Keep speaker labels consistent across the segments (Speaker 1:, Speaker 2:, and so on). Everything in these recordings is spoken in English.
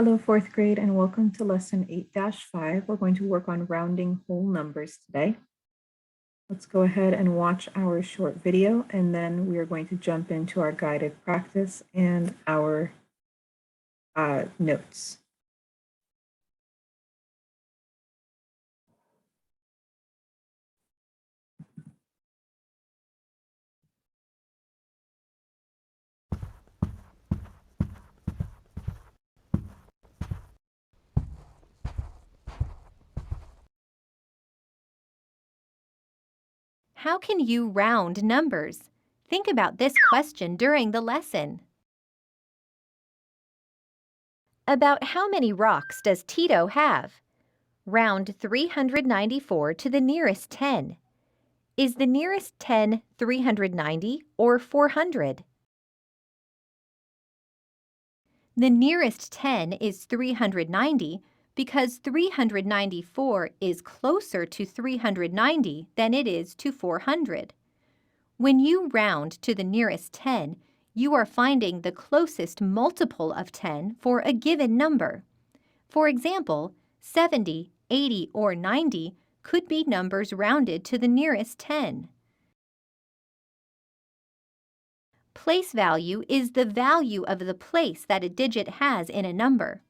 Speaker 1: Hello, fourth grade, and welcome to lesson 8-5. We're going to work on rounding whole numbers today. Let's go ahead and watch our short video, and then we are going to jump into our guided practice and our notes.
Speaker 2: How can you round numbers? Think about this question during the lesson. About how many rocks does Tito have? Round 394 to the nearest 10. Is the nearest 10 390 or 400? The nearest 10 is 390 because 394 is closer to 390 than it is to 400. When you round to the nearest 10, you are finding the closest multiple of 10 for a given number. For example, 70, 80, or 90 could be numbers rounded to the nearest 10. Place value is the value of the place that a digit has in a number.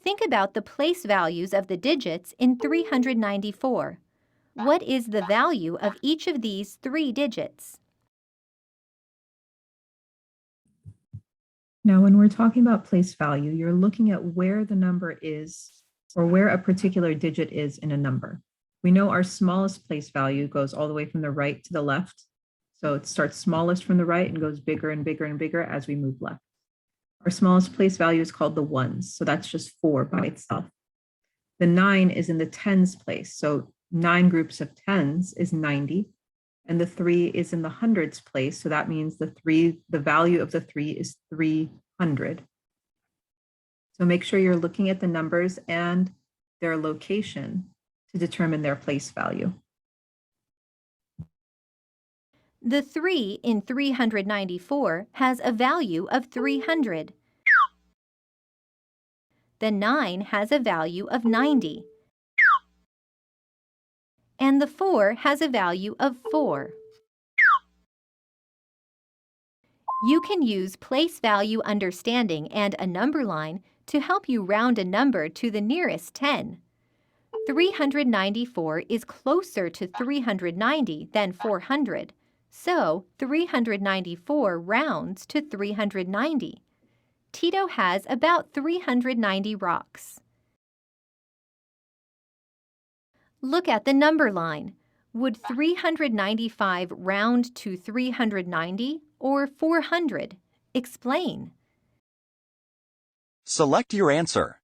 Speaker 2: Think about the place values of the digits in 394. What is the value of each of these three digits?
Speaker 1: Now, when we're talking about place value, you're looking at where the number is or where a particular digit is in a number. We know our smallest place value goes all the way from the right to the left. So it starts smallest from the right and goes bigger and bigger and bigger as we move left. Our smallest place value is called the ones. So that's just 4 by itself. The 9 is in the tens place. So 9 groups of tens is 90. And the 3 is in the hundreds place. So that means the value of the 3 is 300. So make sure you're looking at the numbers and their location to determine their place value.
Speaker 2: The 3 in 394 has a value of 300. The 9 has a value of 90. And the 4 has a value of 4. You can use place value understanding and a number line to help you round a number to the nearest 10. 394 is closer to 390 than 400, so 394 rounds to 390. Tito has about 390 rocks. Look at the number line. Would 395 round to 390 or 400? Explain.
Speaker 3: Select your answer.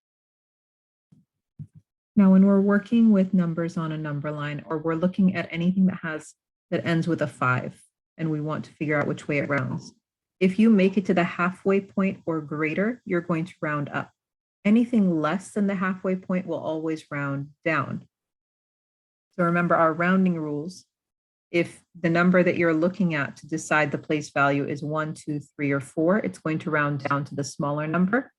Speaker 1: Now, when we're working with numbers on a number line, or we're looking at anything that ends with a 5, and we want to figure out which way it rounds, if you make it to the halfway point or greater, you're going to round up. Anything less than the halfway point will always round down. So remember our rounding rules. If the number that you're looking at to decide the place value is 1, 2, 3, or 4, it's going to round down to the smaller number.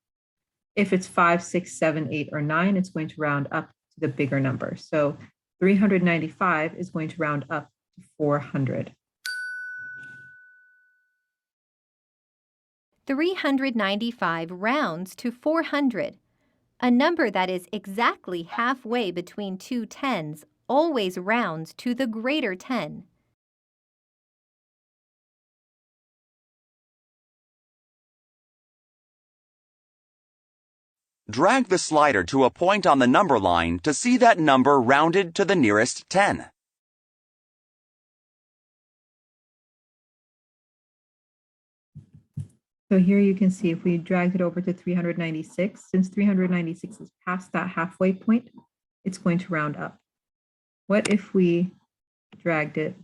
Speaker 1: If it's 5, 6, 7, 8, or 9, it's going to round up to the bigger number. So 395 is going to round up to 400.
Speaker 2: 395 rounds to 400. A number that is exactly halfway between two tens always rounds to the greater 10.
Speaker 3: Drag the slider to a point on the number line to see that number rounded to the nearest 10.
Speaker 1: So here you can see if we dragged it over to 396, since 396 is past that halfway point, it's going to round up. What if we dragged it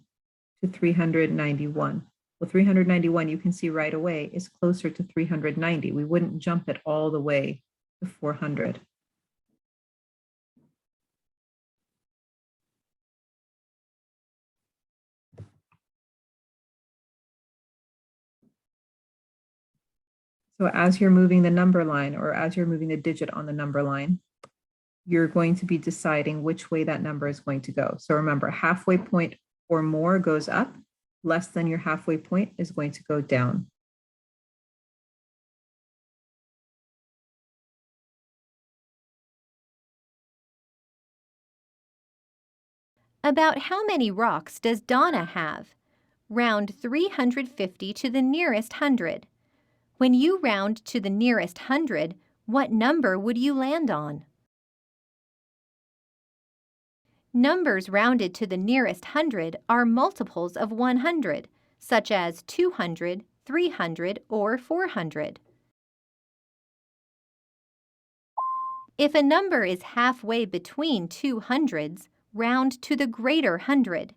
Speaker 1: to 391? Well, 391, you can see right away, is closer to 390. We wouldn't jump it all the way to 400. So as you're moving the number line or as you're moving the digit on the number line, you're going to be deciding which way that number is going to go. So remember, halfway point or more goes up, less than your halfway point is going to go down.
Speaker 2: About how many rocks does Donna have? Round 350 to the nearest hundred. When you round to the nearest hundred, what number would you land on? Numbers rounded to the nearest hundred are multiples of 100, such as 200, 300, or 400. If a number is halfway between two hundreds, round to the greater hundred.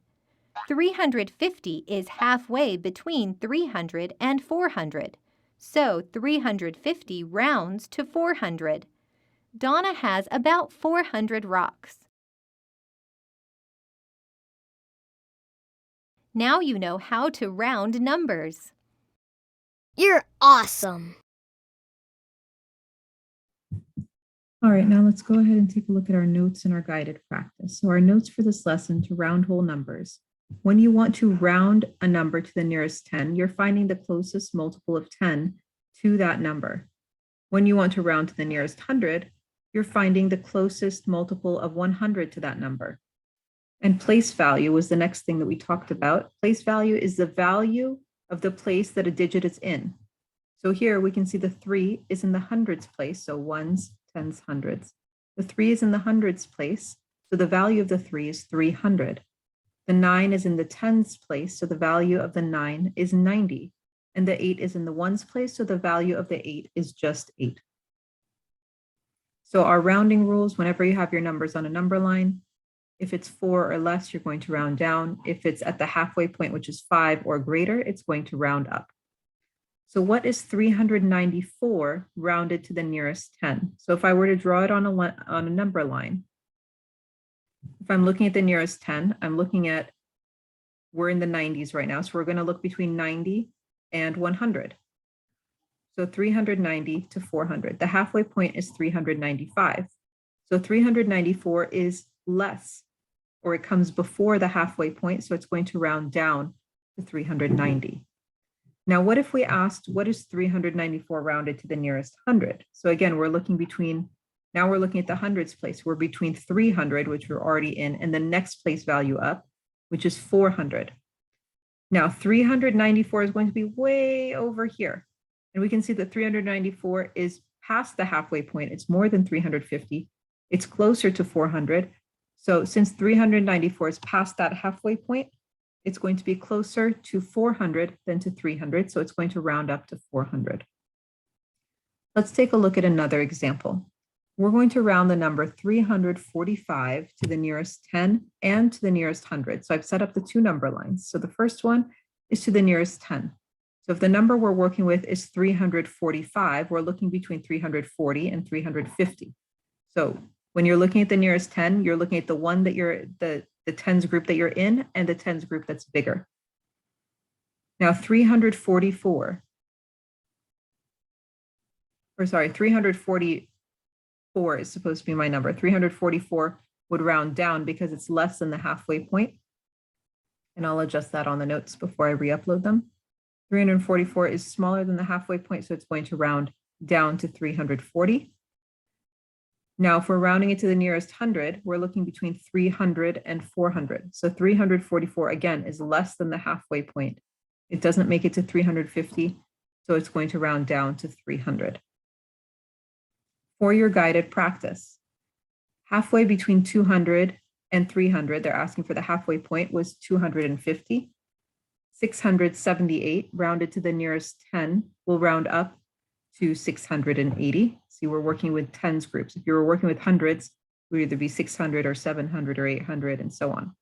Speaker 2: 350 is halfway between 300 and 400, so 350 rounds to 400. Donna has about 400 rocks. Now you know how to round numbers.
Speaker 4: You're awesome!
Speaker 1: All right, now let's go ahead and take a look at our notes and our guided practice. So our notes for this lesson to round whole numbers. When you want to round a number to the nearest 10, you're finding the closest multiple of 10 to that number. When you want to round to the nearest 100, you're finding the closest multiple of 100 to that number. And place value was the next thing that we talked about. Place value is the value of the place that a digit is in. So here we can see the 3 is in the hundreds place, so ones, tens, hundreds. The 3 is in the hundreds place, so the value of the 3 is 300. The 9 is in the tens place, so the value of the 9 is 90. And the 8 is in the ones place, so the value of the 8 is just 8. So our rounding rules, whenever you have your numbers on a number line, if it's 4 or less, you're going to round down. If it's at the halfway point, which is 5 or greater, it's going to round up. So what is 394 rounded to the nearest 10? So if I were to draw it on a number line, if I'm looking at the nearest 10, I'm looking at, we're in the 90s right now, so we're going to look between 90 and 100. So 390 to 400. The halfway point is 395. So 394 is less, or it comes before the halfway point, so it's going to round down to 390. Now, what if we asked, what is 394 rounded to the nearest 100? So again, we're looking between, now we're looking at the hundreds place. We're between 300, which we're already in, and the next place value up, which is 400. Now, 394 is going to be way over here. And we can see that 394 is past the halfway point. It's more than 350. It's closer to 400. So since 394 is past that halfway point, it's going to be closer to 400 than to 300, so it's going to round up to 400. Let's take a look at another example. We're going to round the number 345 to the nearest 10 and to the nearest 100. So I've set up the two number lines. So the first one is to the nearest 10. So if the number we're working with is 345, we're looking between 340 and 350. So when you're looking at the nearest 10, you're looking at the one that you're, the tens group that you're in and the tens group that's bigger. Now 344 is supposed to be my number. 344 would round down because it's less than the halfway point. And I'll adjust that on the notes before I re-upload them. 344 is smaller than the halfway point, so it's going to round down to 340. Now, if we're rounding it to the nearest 100, we're looking between 300 and 400. So 344, again, is less than the halfway point. It doesn't make it to 350, so it's going to round down to 300. For your guided practice, halfway between 200 and 300, they're asking for the halfway point was 250. 678 rounded to the nearest 10 will round up to 680. See, we're working with tens groups. If you were working with hundreds, it would either be 600 or 700 or 800 and so on.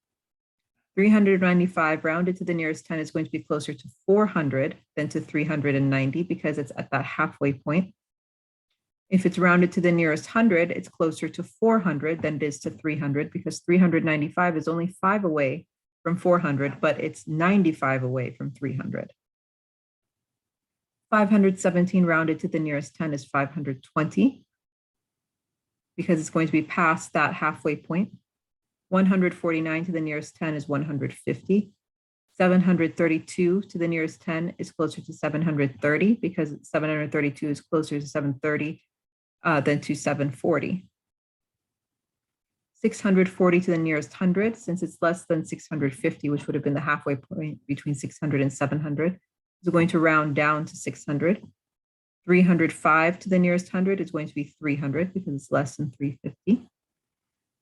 Speaker 1: 395 rounded to the nearest 10 is going to be closer to 400 than to 390 because it's at that halfway point. If it's rounded to the nearest 100, it's closer to 400 than it is to 300 because 395 is only 5 away from 400, but it's 95 away from 300. 517 rounded to the nearest 10 is 520 because it's going to be past that halfway point. 149 to the nearest 10 is 150. 732 to the nearest 10 is closer to 730 because 732 is closer to 730 than to 740. 640 to the nearest 100, since it's less than 650, which would have been the halfway point between 600 and 700, is going to round down to 600. 305 to the nearest 100 is going to be 300 because it's less than 350.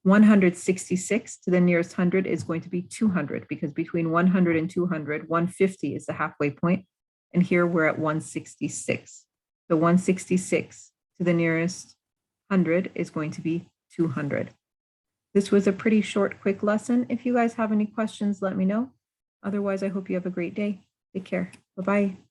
Speaker 1: 166 to the nearest 100 is going to be 200 because between 100 and 200, 150 is the halfway point, and here we're at 166. So 166 to the nearest 100 is going to be 200. This was a pretty short, quick lesson. If you guys have any questions, let me know. Otherwise, I hope you have a great day. Take care. Bye-bye.